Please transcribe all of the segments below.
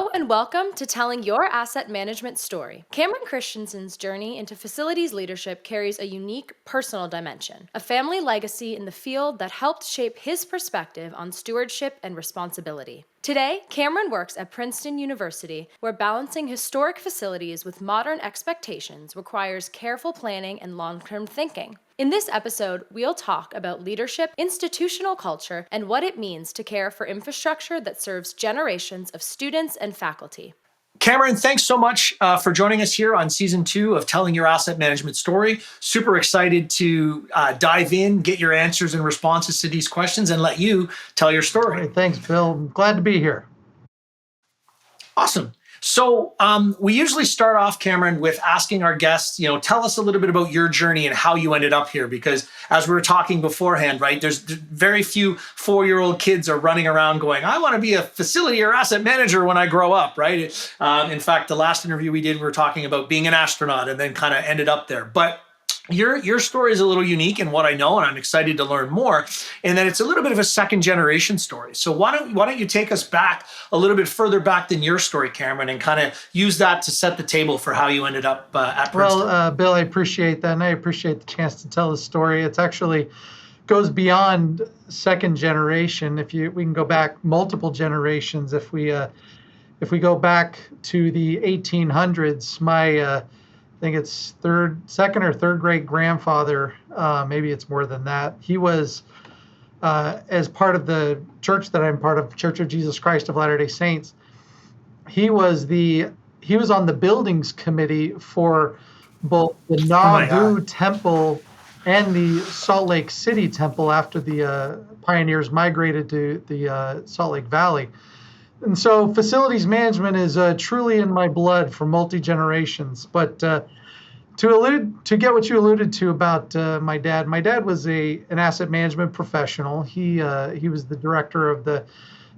Hello and welcome to Telling Your Asset Management Story. Cameron Christensen's journey into facilities leadership carries a unique personal dimension, a family legacy in the field that helped shape his perspective on stewardship and responsibility. Today, Cameron works at Princeton University, where balancing historic facilities with modern expectations requires careful planning and long-term thinking. In this episode, we'll talk about leadership, institutional culture, and what it means to care for infrastructure that serves generations of students and faculty. Cameron, thanks so much for joining us here on season 2 of Telling Your Asset Management Story. Super excited to dive in, get your answers and responses to these questions, and let you tell your story. Great. Thanks, Phil. I'm glad to be here. Awesome. So we usually start off, Cameron, with asking our guests, tell us a little bit about your journey and how you ended up here. Because as we were talking beforehand, right, there's very few 4-year-old kids are running around going, I want to be a facility or asset manager when I grow up, right? In fact, the last interview we did, we were talking about being an astronaut and then kind of ended up there. But your story is a little unique in what I know, and I'm excited to learn more. And that it's a little bit of a second generation story. So why don't you take us back a little bit further back than your story, Cameron, and kind of use that to set the table for how you ended up at Princeton? Well, Bill, I appreciate that, and I appreciate the chance to tell the story. It's actually goes beyond second generation. We can go back multiple generations. If we go back to the 1800s, my I think it's second or third great grandfather, maybe it's more than that. He was, as part of the church that I'm part of, Church of Jesus Christ of Latter-day Saints, he was on the buildings committee for both the Nauvoo Temple and the Salt Lake City Temple after the pioneers migrated to the Salt Lake Valley. And so facilities management is truly in my blood for multi-generations. But to get what you alluded to about my dad was an asset management professional. He was the director of the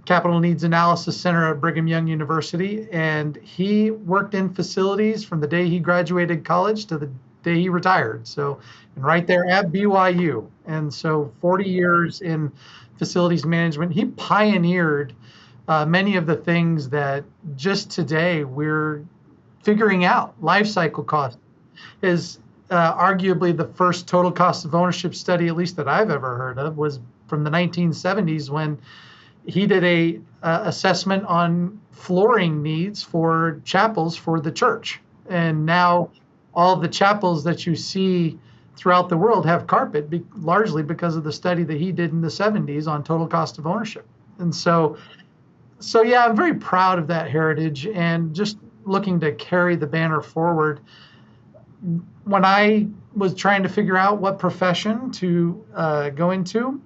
Capital Needs Analysis Center at Brigham Young University, and he worked in facilities from the day he graduated college to the day he retired. So, and right there at BYU. And so 40 years in facilities management. He pioneered many of the things that just today we're figuring out. Life cycle cost is arguably the first total cost of ownership study, at least that I've ever heard of, was from the 1970s when he did a assessment on flooring needs for chapels for the church. And now all the chapels that you see throughout the world have carpet, largely because of the study that he did in the 70s on total cost of ownership. And so yeah, I'm very proud of that heritage and just looking to carry the banner forward. When I was trying to figure out what profession to go into,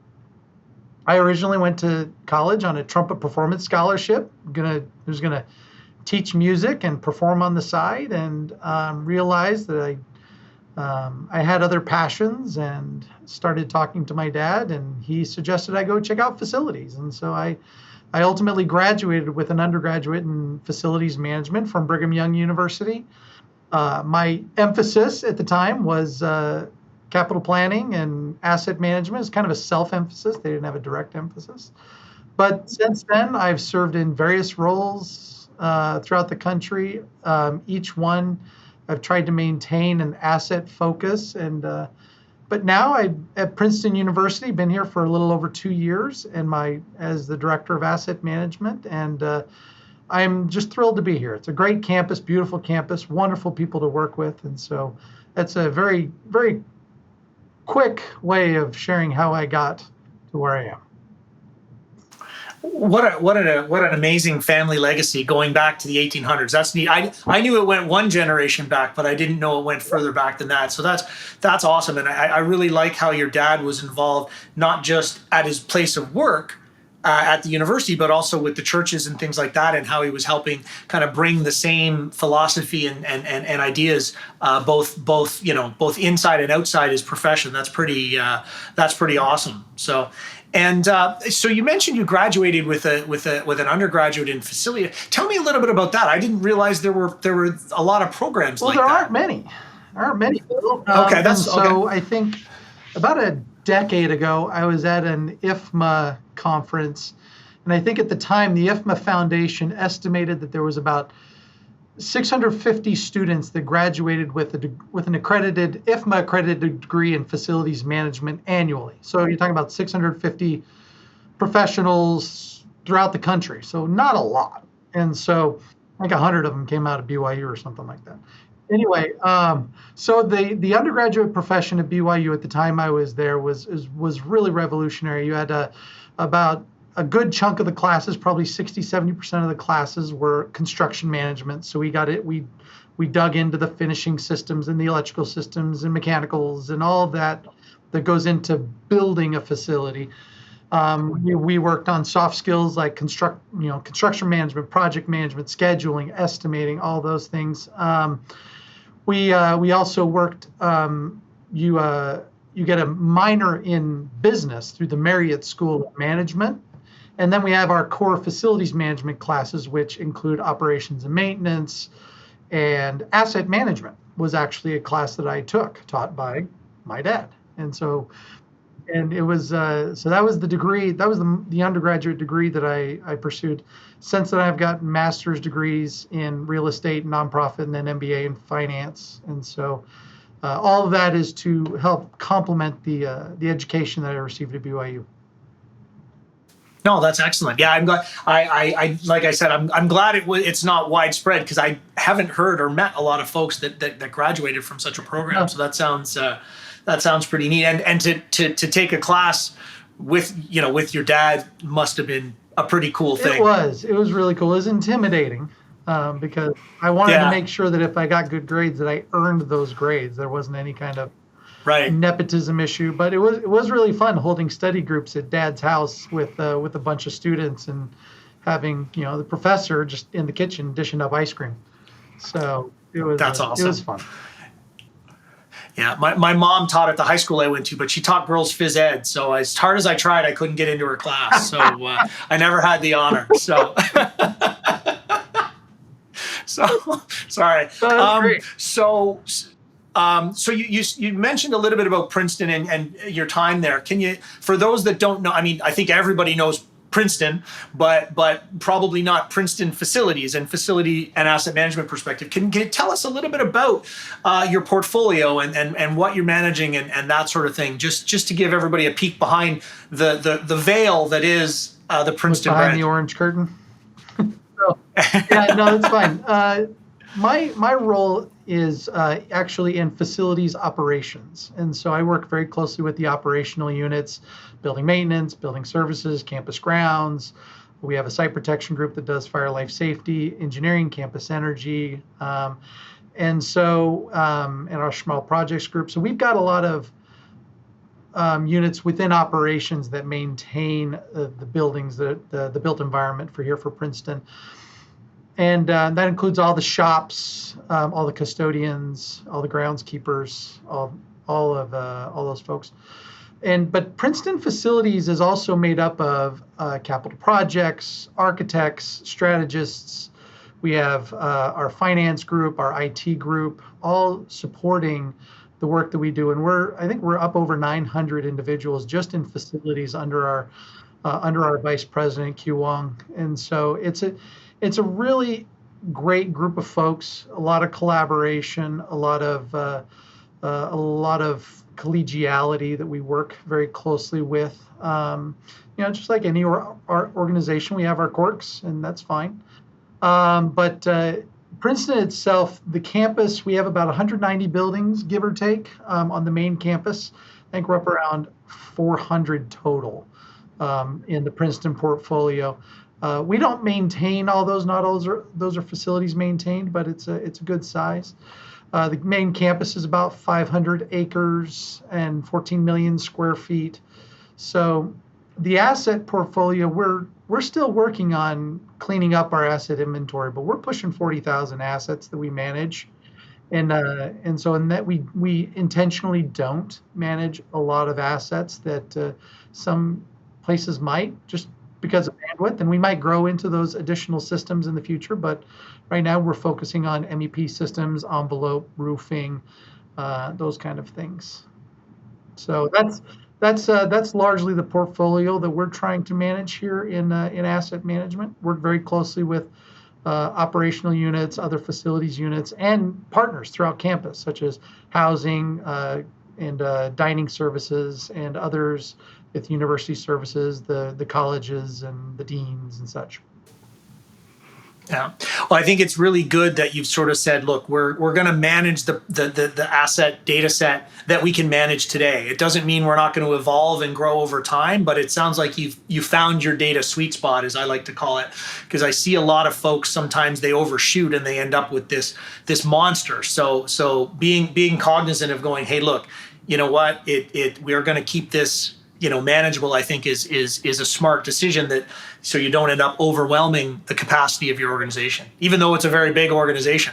I originally went to college on a trumpet performance scholarship. I was gonna teach music and perform on the side, and realized that I had other passions, and started talking to my dad, and he suggested I go check out facilities. And so I ultimately graduated with an undergraduate in facilities management from Brigham Young University. My emphasis at the time was capital planning and asset management. It's kind of a self-emphasis. They didn't have a direct emphasis. But since then, I've served in various roles throughout the country. Each one, I've tried to maintain an asset focus. But now at Princeton University, been here for a little over 2 years, and as the director of asset management, and I'm just thrilled to be here. It's a great campus, beautiful campus, wonderful people to work with, and so that's a very, very quick way of sharing how I got to where I am. What an amazing family legacy going back to the 1800s. That's neat. I knew it went one generation back, but I didn't know it went further back than that. So that's awesome. And I really like how your dad was involved, not just at his place of work at the university, but also with the churches and things like that, and how he was helping kind of bring the same philosophy and ideas both inside and outside his profession. That's pretty awesome. So you mentioned you graduated with an undergraduate in facility. Tell me a little bit about that. I didn't realize there were a lot of programs like that. Well, there aren't many. Okay, so I think about a decade ago, I was at an IFMA conference And I think at the time, the IFMA Foundation estimated that there was about 650 students that graduated with an accredited, IFMA accredited degree in facilities management annually. So you're talking about 650 professionals throughout the country. So not a lot. And so like 100 of them came out of BYU or something like that. Anyway, so the undergraduate profession at BYU at the time I was there was really revolutionary. You had about a good chunk of the classes, probably 60-70% of the classes were construction management. So we dug into the finishing systems and the electrical systems and mechanicals and all of that goes into building a facility. We worked on soft skills like construction management, project management, scheduling, estimating, all those things. We also worked. You get a minor in business through the Marriott School of Management, and then we have our core facilities management classes, which include operations and maintenance, and asset management was actually a class that I took, taught by my dad, and so. And it was so that was the degree. That was the undergraduate degree that I pursued. Since then, I've gotten master's degrees in real estate, nonprofit, and then MBA in finance. And so, all of that is to help complement the education that I received at BYU. No, that's excellent. Yeah, I'm glad. I like I said, I'm glad it's not widespread because I haven't heard or met a lot of folks that graduated from such a program. No. So that sounds pretty neat. And to take a class with your dad must have been a pretty cool thing. It was really cool. It was intimidating because I wanted to make sure that if I got good grades, that I earned those grades. There wasn't any kind of nepotism issue, but it was really fun holding study groups at Dad's house with a bunch of students and having the professor just in the kitchen dishing up ice cream. So that's awesome. It was fun. Yeah, my mom taught at the high school I went to, but she taught girls phys ed. So as hard as I tried, I couldn't get into her class. So I never had the honor. So, sorry. So you mentioned a little bit about Princeton and your time there. Can you, for those that don't know, I mean, I think everybody knows Princeton, but probably not Princeton facilities and facility and asset management perspective. Can you tell us a little bit about your portfolio and what you're managing and that sort of thing, just to give everybody a peek behind the veil that is the Princeton behind brand. the orange curtain? Yeah, no, it's fine. My role is actually in facilities operations. And so I work very closely with the operational units, building maintenance, building services, campus grounds. We have a site protection group that does fire life safety, engineering, campus energy, and our small projects group. So we've got a lot of units within operations that maintain the buildings, the built environment for Princeton. And that includes all the shops, all the custodians, all the groundskeepers, all those folks. But Princeton Facilities is also made up of capital projects, architects, strategists. We have our finance group, our IT group, all supporting the work that we do. And I think we're up over 900 individuals just in facilities under our vice president, Q Wong. And so it's a really great group of folks, a lot of collaboration, a lot of collegiality that we work very closely with. Just like any our organization, we have our quirks, and that's fine. But Princeton itself, the campus, we have about 190 buildings, give or take, on the main campus. I think we're up around 400 total in the Princeton portfolio. We don't maintain all those. Not all those are facilities maintained, but it's a good size. The main campus is about 500 acres and 14 million square feet. So the asset portfolio, we're still working on cleaning up our asset inventory, but we're pushing 40,000 assets that we manage. And so in that we intentionally don't manage a lot of assets that some places might, just because of bandwidth, and we might grow into those additional systems in the future. But right now we're focusing on MEP systems, envelope, roofing, those kind of things. So That's largely the portfolio that we're trying to manage here in asset management. Work very closely with operational units, other facilities units, and partners throughout campus, such as housing and dining services and others with university services, the colleges and the deans and such. Yeah. Well, I think it's really good that you've sort of said, look, we're going to manage the asset data set that we can manage today. It doesn't mean we're not going to evolve and grow over time, but it sounds like you found your data sweet spot, as I like to call it, because I see a lot of folks sometimes they overshoot and they end up with this monster. So being cognizant of going, hey, look, you know what, we're going to keep this manageable, I think is a smart decision, that so you don't end up overwhelming the capacity of your organization, even though it's a very big organization.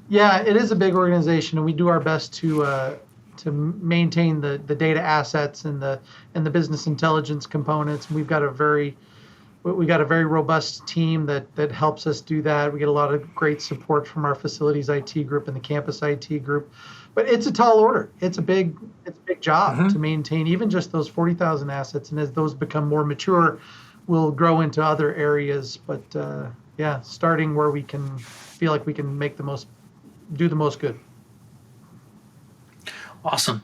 Yeah, it is a big organization, and we do our best to maintain the data assets and the business intelligence components. We've got a very robust team that helps us do that. We get a lot of great support from our facilities IT group and the campus IT group. But it's a tall order. It's a big job to maintain even just those 40,000 assets. And as those become more mature, we'll grow into other areas. But yeah, starting where we can feel like we can do the most good. Awesome.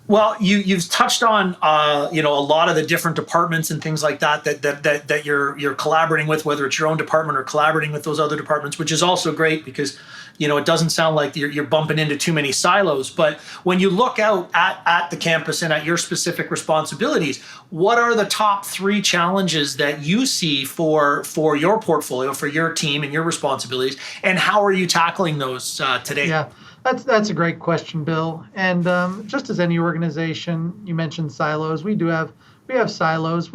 Well, you've touched on a lot of the different departments and things like that you're collaborating with, whether it's your own department or collaborating with those other departments, which is also great because it doesn't sound like you're bumping into too many silos. But when you look out at the campus and at your specific responsibilities, what are the top 3 challenges that you see for your portfolio, for your team and your responsibilities, and how are you tackling those today? Yeah. That's a great question, Bill. And just as any organization, you mentioned silos. We have silos.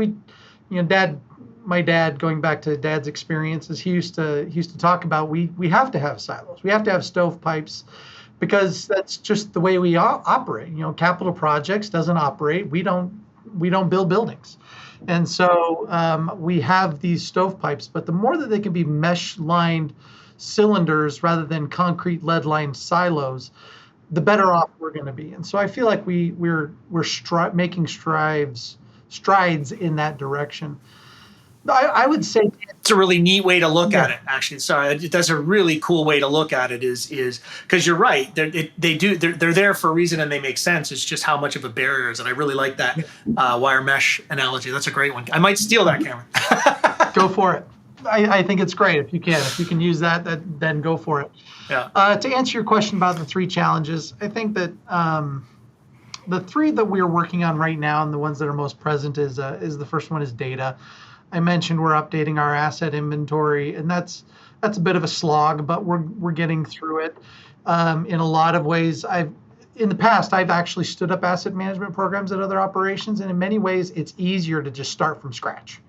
My dad, going back to Dad's experiences, he used to talk about we have to have silos. We have to have stovepipes because that's just the way we operate. Capital projects doesn't operate. We don't build buildings, and so we have these stovepipes. But the more that they can be mesh-lined cylinders rather than concrete lead-lined silos, the better off we're going to be. And so I feel like we're making strides in that direction. I would say it's a really neat way to look at it. Actually, sorry, that's a really cool way to look at it. Is because you're right. They're there for a reason and they make sense. It's just how much of a barrier is, and I really like that wire mesh analogy. That's a great one. I might steal that, Cameron. Go for it. I think it's great if you can use that, then go for it. Yeah. To answer your question about the 3 challenges, I think that the 3 that we're working on right now and the ones that are most present is the first one is data. I mentioned we're updating our asset inventory, and that's a bit of a slog, but we're getting through it. In a lot of ways, in the past, I've actually stood up asset management programs at other operations, and in many ways, it's easier to just start from scratch.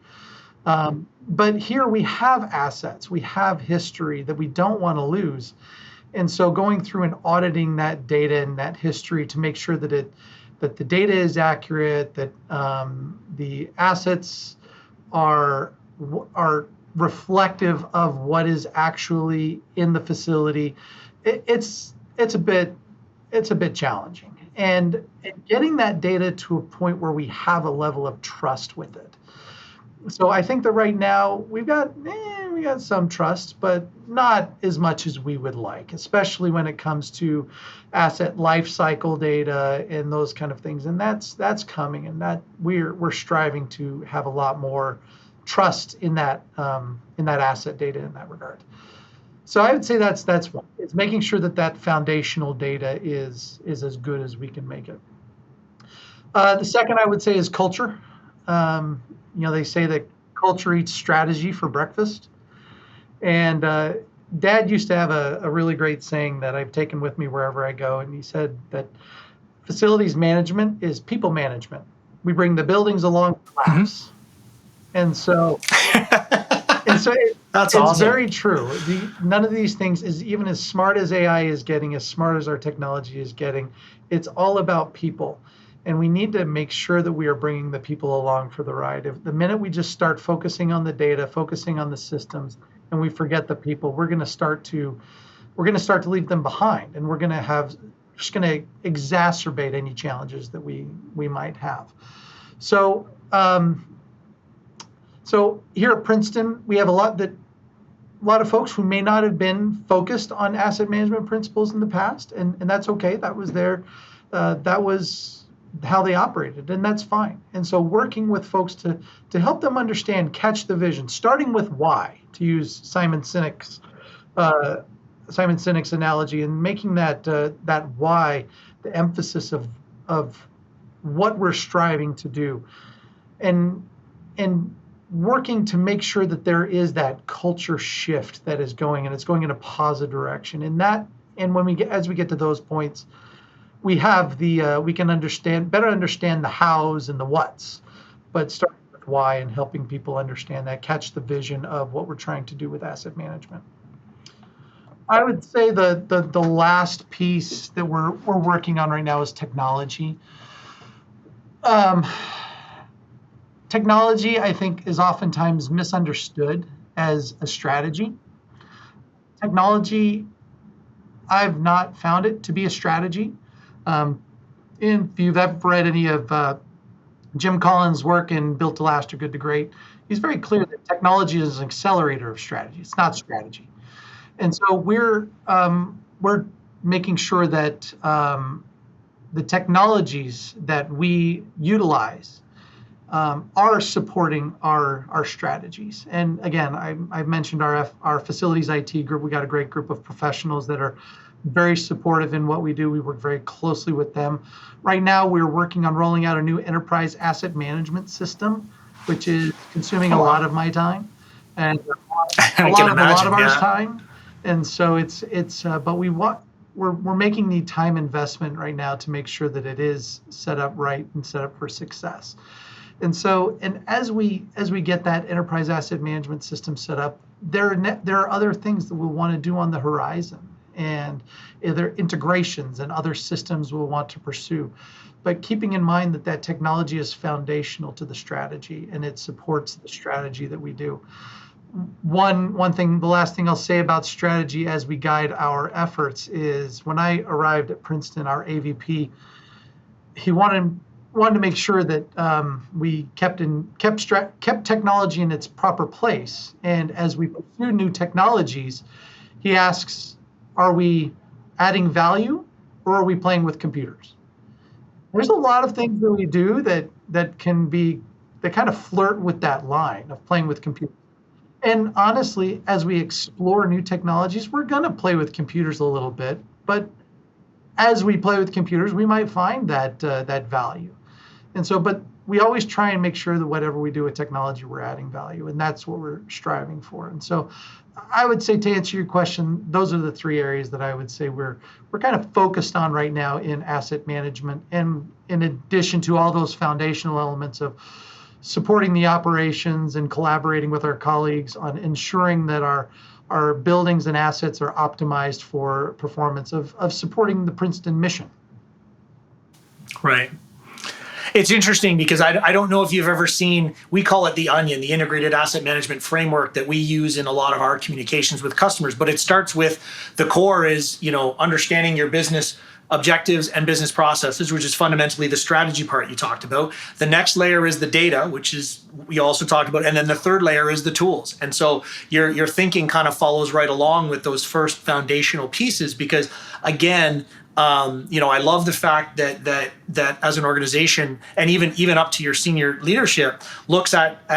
But here we have assets, we have history that we don't want to lose. And so going through and auditing that data and that history to make sure that the data is accurate, that the assets are reflective of what is actually in the facility, it's a bit challenging. And getting that data to a point where we have a level of trust with it. So I think that right now we got some trust, but not as much as we would like, especially when it comes to asset life cycle data and those kind of things. And that's coming, and that we're striving to have a lot more trust in that asset data in that regard. So I would say that's one. It's making sure that foundational data is as good as we can make it. The second I would say is culture. They say that culture eats strategy for breakfast. And Dad used to have a really great saying that I've taken with me wherever I go. And he said that facilities management is people management. We bring the buildings along for laughs. And so, it's awesome. Very true. None of these things is even as smart as AI is getting, as smart as our technology is getting. It's all about people. And we need to make sure that we are bringing the people along for the ride. If the minute we just start focusing on the data, focusing on the systems, and we forget the people, we're going to start to leave them behind, and we're going to have just going to exacerbate any challenges that we might have. So so here at Princeton, we have a lot of folks who may not have been focused on asset management principles in the past, and that's okay. That was that was how they operated, and that's fine. And so working with folks to help them understand, catch the vision, starting with why, to use Simon Sinek's analogy, and making that why the emphasis of what we're striving to do, and working to make sure that there is that culture shift that is going, and it's going in a positive direction. And when as we get to those points, we have we can better understand the hows and the whats, but starting with why and helping people understand that, catch the vision of what we're trying to do with asset management. I would say the last piece that we're working on right now is technology. Technology, I think, is oftentimes misunderstood as a strategy. Technology, I've not found it to be a strategy. If you've ever read any of Jim Collins' work in Built to Last or Good to Great, he's very clear that technology is an accelerator of strategy. It's not strategy. And so we're making sure that the technologies that we utilize are supporting our strategies. And again, I've mentioned our facilities IT group. We got a great group of professionals that are very supportive in what we do. We work very closely with them. Right now, we're working on rolling out a new enterprise asset management system, which is consuming a lot of my time and a lot of our time. And so but we're making the time investment right now to make sure that it is set up right and set up for success. And so, as we get that enterprise asset management system set up, there are other things that we'll want to do on the horizon, and there are integrations and other systems we'll want to pursue. But keeping in mind that technology is foundational to the strategy, and it supports the strategy that we do. One thing, the last thing I'll say about strategy as we guide our efforts is, when I arrived at Princeton, our AVP, he wanted to make sure that we kept technology in its proper place. And as we pursue new technologies, he asks, are we adding value, or are we playing with computers? There's a lot of things that we do that kind of flirt with that line of playing with computers. And honestly, as we explore new technologies, we're going to play with computers a little bit. But as we play with computers, we might find that value. And so, but we always try and make sure that whatever we do with technology, we're adding value, and that's what we're striving for. And so, I would say, to answer your question, those are the three areas that I would say we're kind of focused on right now in asset management, and in addition to all those foundational elements of supporting the operations and collaborating with our colleagues on ensuring that our buildings and assets are optimized for performance of supporting the Princeton mission. Right. It's interesting because I don't know if you've ever seen, we call it the Onion, the integrated asset management framework that we use in a lot of our communications with customers. But it starts with, the core is, understanding your business objectives and business processes, which is fundamentally the strategy part you talked about. The next layer is the data, which is we also talked about, and then the third layer is the tools. And so your thinking kind of follows right along with those first foundational pieces, because again, I love the fact that as an organization, and even up to your senior leadership, looks at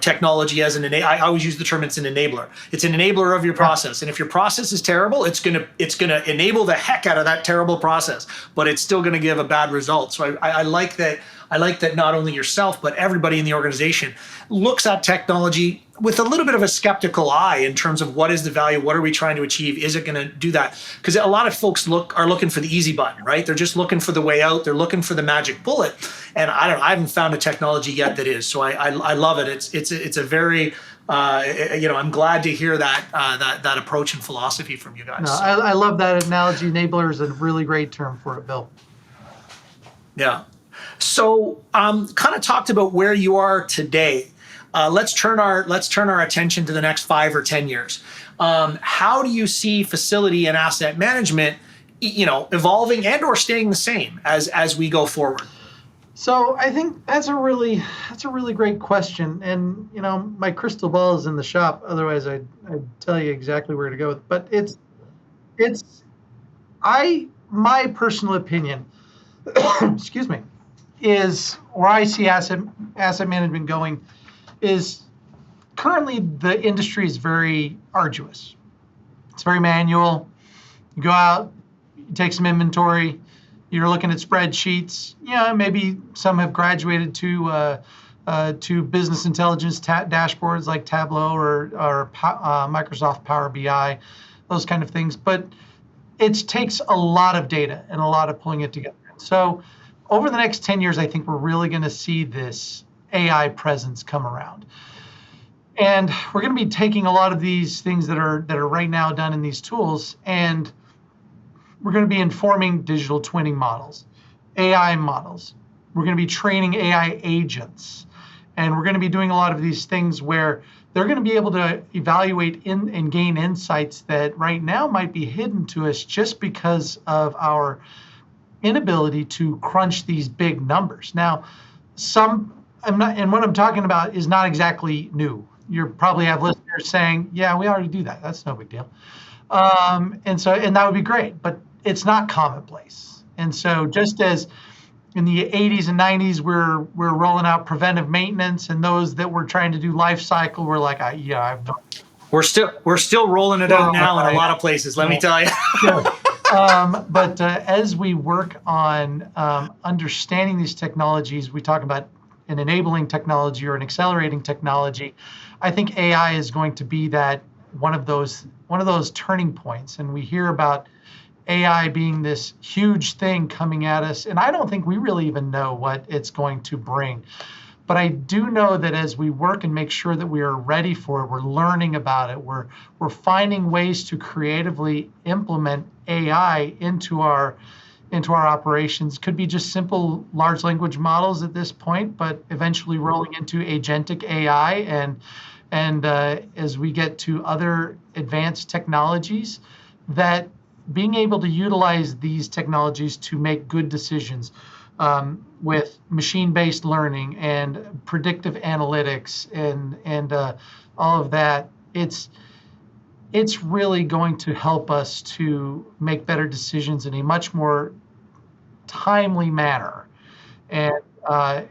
technology as I always use the term, it's an enabler. It's an enabler of your process, and if your process is terrible, it's gonna enable the heck out of that terrible process, but it's still gonna give a bad result. So I like that. I like that not only yourself, but everybody in the organization looks at technology with a little bit of a skeptical eye in terms of what is the value, what are we trying to achieve, is it going to do that? Because a lot of folks are looking for the easy button, right? They're just looking for the way out. They're looking for the magic bullet, and I haven't found a technology yet that is. So I love it. It's a very I'm glad to hear that approach and philosophy from you guys. No, I love that analogy. Enabler is a really great term for it, Bill. Yeah. So kind of talked about where you are today. Let's turn our attention to the next 5 or 10 years. How do you see facility and asset management evolving and or staying the same as we go forward? So I think that's a really great question, and my crystal ball is in the shop. Otherwise, I'd tell you exactly where to go. But my personal opinion, excuse me, is where I see asset management going is currently the industry is very arduous. It's very manual. You go out, you take some inventory. You're looking at spreadsheets. Maybe some have graduated to business intelligence dashboards like Tableau or Microsoft Power BI, those kind of things. But it takes a lot of data and a lot of pulling it together. So over the next 10 years, I think we're really going to see this AI presence come around. And we're going to be taking a lot of these things that are right now done in these tools, and we're going to be informing digital twinning models, AI models. We're going to be training AI agents. And we're going to be doing a lot of these things where they're going to be able to evaluate and gain insights that right now might be hidden to us just because of our inability to crunch these big numbers. Now, and what I'm talking about is not exactly new. You probably have listeners saying, yeah, we already do that. That's no big deal. And that would be great, but it's not commonplace. And so just as in the 80s and 90s, we're rolling out preventive maintenance, and those that were trying to do life cycle were like, I've done. We're still rolling it out now in a lot of places, let me tell you. Sure. But as we work on understanding these technologies, we talk about an enabling technology or an accelerating technology. I think AI is going to be that one of those turning points, and we hear about AI being this huge thing coming at us, and I don't think we really even know what it's going to bring. But I do know that as we work and make sure that we are ready for it, we're learning about it, we're finding ways to creatively implement AI into our operations. Could be just simple large language models at this point, but eventually rolling into agentic AI, and as we get to other advanced technologies, that being able to utilize these technologies to make good decisions with machine-based learning and predictive analytics and all of that, it's really going to help us to make better decisions in a much more timely manner and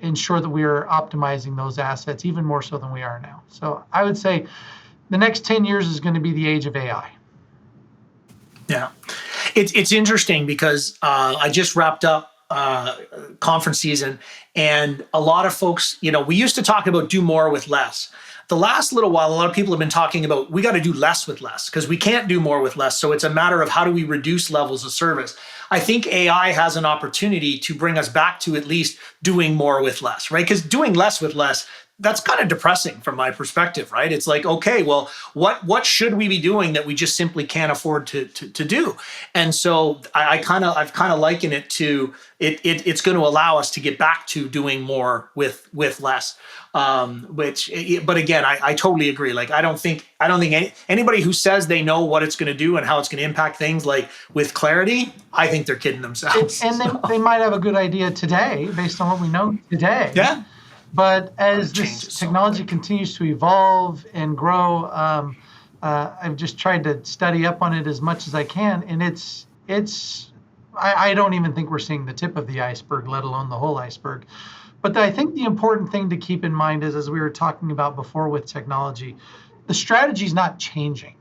ensure that we are optimizing those assets even more so than we are now. So I would say the next 10 years is going to be the age of AI. Yeah, it's interesting because I just wrapped up conference season, and a lot of folks, we used to talk about do more with less. The last little while, a lot of people have been talking about we got to do less with less because we can't do more with less. So it's a matter of how do we reduce levels of service. I think AI has an opportunity to bring us back to at least doing more with less, right? Because doing less with less, that's kind of depressing from my perspective, right? It's like, okay, well, what should we be doing that we just simply can't afford to do? And so I've kind of likened it to it's going to allow us to get back to doing more with less. But again, I totally agree. Like, I don't think anybody who says they know what it's going to do and how it's going to impact things like with clarity, I think they're kidding themselves. And they might have a good idea today based on what we know today. Yeah. But as this technology continues to evolve and grow, I've just tried to study up on it as much as I can, and I don't even think we're seeing the tip of the iceberg, let alone the whole iceberg. But I think the important thing to keep in mind is, as we were talking about before with technology, the strategy is not changing.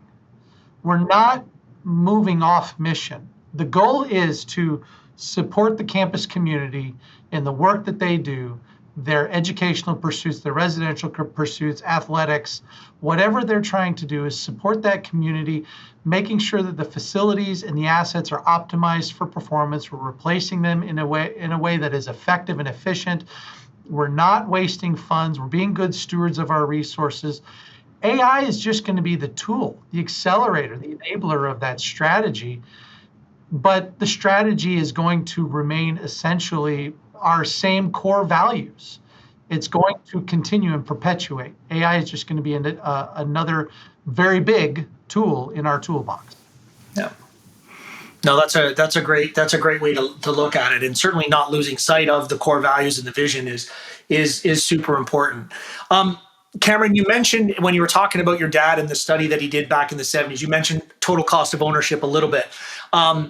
We're not moving off mission. The goal is to support the campus community in the work that they do, their educational pursuits, their residential pursuits, athletics, whatever they're trying to do is support that community, making sure that the facilities and the assets are optimized for performance. We're replacing them in a way that is effective and efficient. We're not wasting funds. We're being good stewards of our resources. AI is just going to be the tool, the accelerator, the enabler of that strategy. But the strategy is going to remain essentially our same core values. It's going to continue and perpetuate. AI is just going to be another very big tool in our toolbox. Yeah. No, that's a great way to look at it, and certainly not losing sight of the core values and the vision is super important. Cameron, you mentioned when you were talking about your dad and the study that he did back in the 70s, you mentioned total cost of ownership a little bit. I'd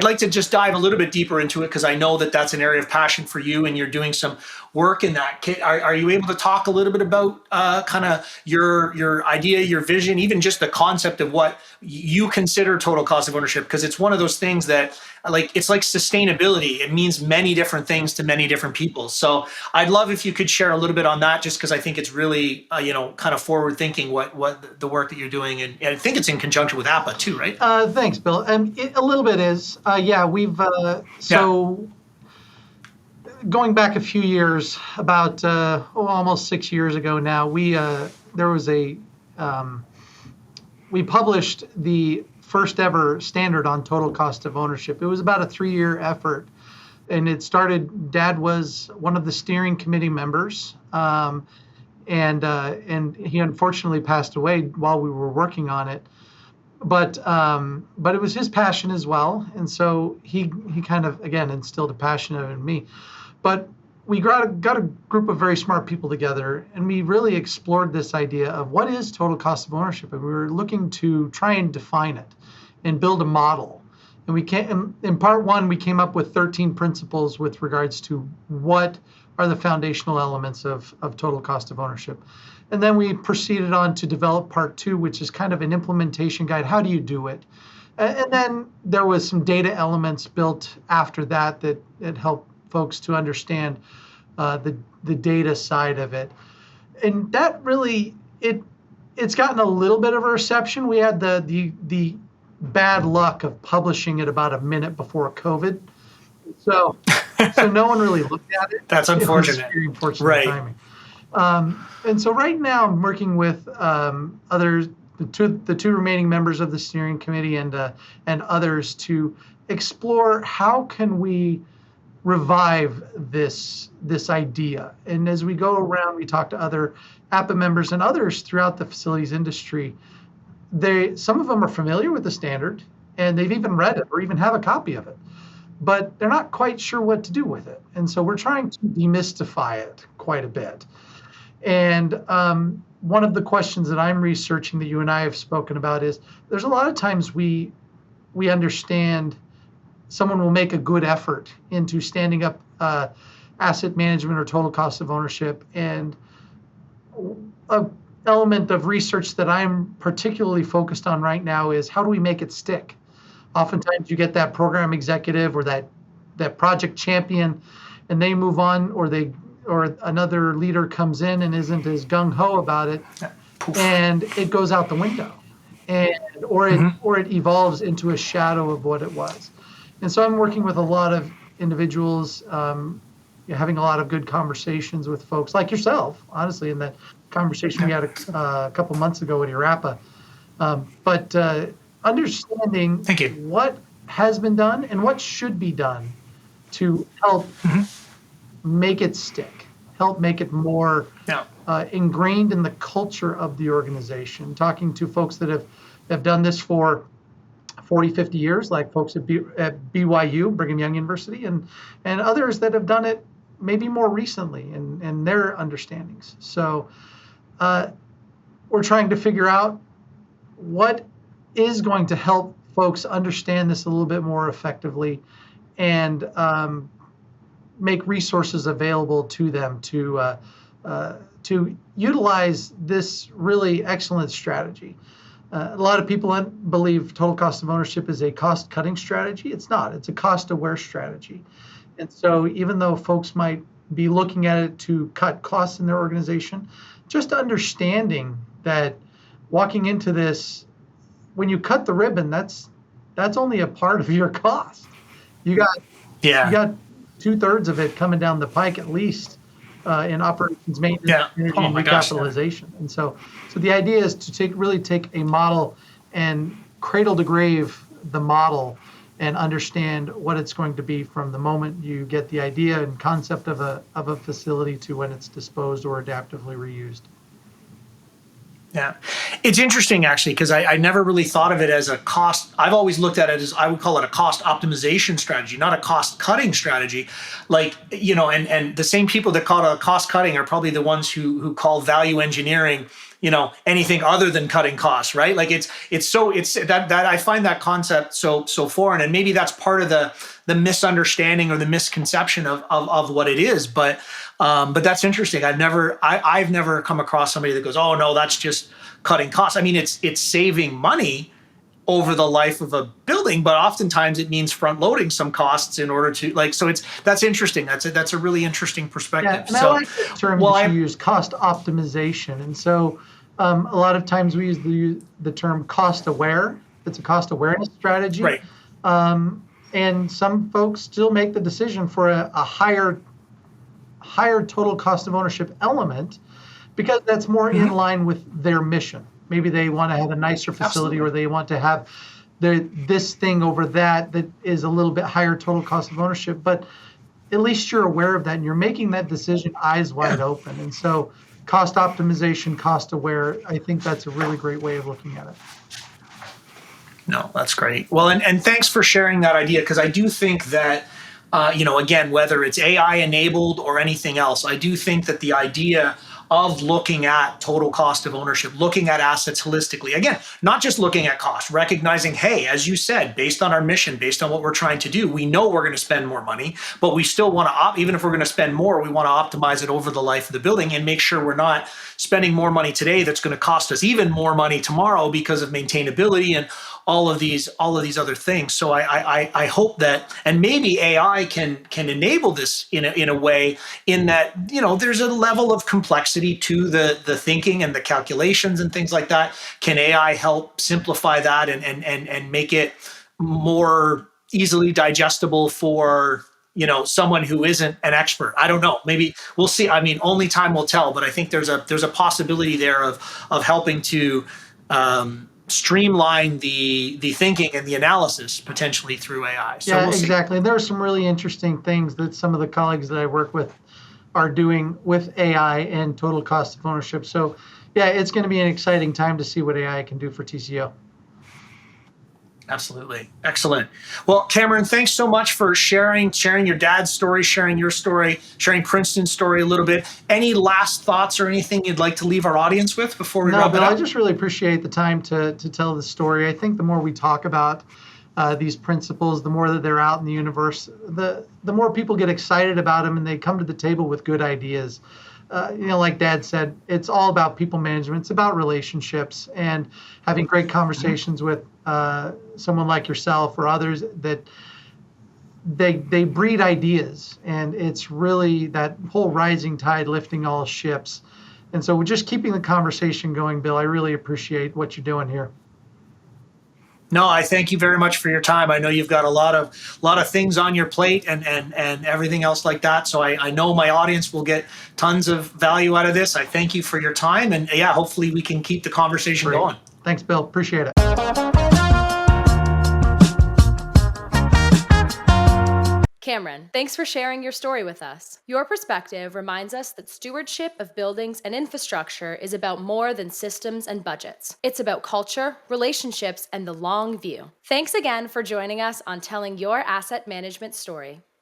like to just dive a little bit deeper into it because I know that that's an area of passion for you and you're doing some work in that. Are you able to talk a little bit about kind of your idea, your vision, even just the concept of what you consider total cost of ownership? Because it's one of those things that it's like sustainability. It means many different things to many different people. So I'd love if you could share a little bit on that, just because I think it's really, kind of forward thinking what the work that you're doing. And I think it's in conjunction with APA too, right? Thanks, Bill. A little bit is. We've, going back a few years, about almost 6 years ago now, we published the first ever standard on total cost of ownership. It was about a 3-year effort, and it started. Dad was one of the steering committee members, and he unfortunately passed away while we were working on it. But it was his passion as well, and so he kind of again instilled a passion in me. But we got a group of very smart people together, and we really explored this idea of what is total cost of ownership, and we were looking to try and define it and build a model. And in part one, we came up with 13 principles with regards to what are the foundational elements of total cost of ownership. And then we proceeded on to develop part two, which is kind of an implementation guide. How do you do it? And then there was some data elements built after that helped folks to understand the data side of it. And that really, it's gotten a little bit of a reception. We had the bad luck of publishing it about a minute before COVID. So no one really looked at it. That's unfortunate. It was very unfortunate Right. timing. And so right now I'm working with others, the two remaining members of the steering committee and others to explore how can we revive this idea. And as we go around, we talk to other APA members and others throughout the facilities industry. Some of them are familiar with the standard, and they've even read it or even have a copy of it, but they're not quite sure what to do with it. And so we're trying to demystify it quite a bit. And one of the questions that I'm researching that you and I have spoken about is there's a lot of times we understand someone will make a good effort into standing up asset management or total cost of ownership. And an element of research that I'm particularly focused on right now is how do we make it stick? Oftentimes you get that program executive or that project champion, and they move on, or another leader comes in and isn't as gung-ho about it, and it goes out the window, or it evolves into a shadow of what it was. And so I'm working with a lot of individuals, having a lot of good conversations with folks like yourself, honestly, in that conversation we had a couple months ago at IRAPA. But understanding what has been done and what should be done to help make it stick, help make it more ingrained in the culture of the organization. Talking to folks that have done this for 40, 50 years, like folks at BYU, Brigham Young University, and others that have done it maybe more recently in their understandings. So we're trying to figure out what is going to help folks understand this a little bit more effectively and make resources available to them to utilize this really excellent strategy. A lot of people believe total cost of ownership is a cost-cutting strategy. It's not. It's a cost-aware strategy. And so even though folks might be looking at it to cut costs in their organization, just understanding that walking into this, when you cut the ribbon, that's only a part of your cost. You got 2/3 of it coming down the pike at least in operations, maintenance, energy, and recapitalization. And so the idea is to really take a model and cradle to grave the model and understand what it's going to be from the moment you get the idea and concept of a facility to when it's disposed or adaptively reused. Yeah. It's interesting actually, because I never really thought of it as a cost. I've always looked at it as, I would call it a cost optimization strategy, not a cost cutting strategy. Like, and the same people that call it a cost cutting are probably the ones who call value engineering, anything other than cutting costs, right? Like it's that I find that concept so foreign. And maybe that's part of the misunderstanding or the misconception of what it is. But that's interesting. I've never come across somebody that goes, oh no, that's just cutting costs. I mean, it's saving money over the life of a building, but oftentimes it means front loading some costs in order to that's interesting. That's a really interesting perspective. Yeah, and I like the term that you use, cost optimization. And so a lot of times we use the term cost aware. It's a cost awareness strategy. Right. And some folks still make the decision for a higher total cost of ownership element because that's more in line with their mission. Maybe they want to have a nicer facility, Absolutely. or they want to have this thing over that is a little bit higher total cost of ownership. But at least you're aware of that and you're making that decision eyes wide open. And so cost optimization, cost aware, I think that's a really great way of looking at it. No, that's great. Well, and thanks for sharing that idea, because I do think that, again, whether it's AI enabled or anything else, I do think that the idea of looking at total cost of ownership, looking at assets holistically, again, not just looking at cost, recognizing, hey, as you said, based on our mission, based on what we're trying to do, we know we're going to spend more money, but we still want to, even if we're going to spend more, we want to optimize it over the life of the building and make sure we're not spending more money today that's going to cost us even more money tomorrow because of maintainability and all of these other things. So I hope that, and maybe AI can enable this in a way, in that there's a level of complexity to the thinking and the calculations and things like that. Can AI help simplify that and make it more easily digestible for someone who isn't an expert? I don't know. Maybe we'll see. I mean, only time will tell. But I think there's a possibility there of helping to streamline the thinking and the analysis potentially through AI. So yeah, we'll see. Exactly. There are some really interesting things that some of the colleagues that I work with are doing with AI and total cost of ownership. So yeah, it's going to be an exciting time to see what AI can do for TCO. Absolutely. Excellent. Well, Cameron, thanks so much for sharing your dad's story, sharing your story, sharing Princeton's story a little bit. Any last thoughts or anything you'd like to leave our audience with before we wrap it Bill, up? I just really appreciate the time to tell the story. I think the more we talk about these principles, the more that they're out in the universe, the more people get excited about them and they come to the table with good ideas. Like Dad said, it's all about people management. It's about relationships and having great conversations with someone like yourself or others that they breed ideas. And it's really that whole rising tide lifting all ships. And so we're just keeping the conversation going, Bill. I really appreciate what you're doing here. No, I thank you very much for your time. I know you've got a lot of things on your plate and everything else like that. So I know my audience will get tons of value out of this. I thank you for your time, and yeah, hopefully we can keep the conversation going. Thanks, Bill. Appreciate it. Cameron, thanks for sharing your story with us. Your perspective reminds us that stewardship of buildings and infrastructure is about more than systems and budgets. It's about culture, relationships, and the long view. Thanks again for joining us on Telling Your Asset Management Story.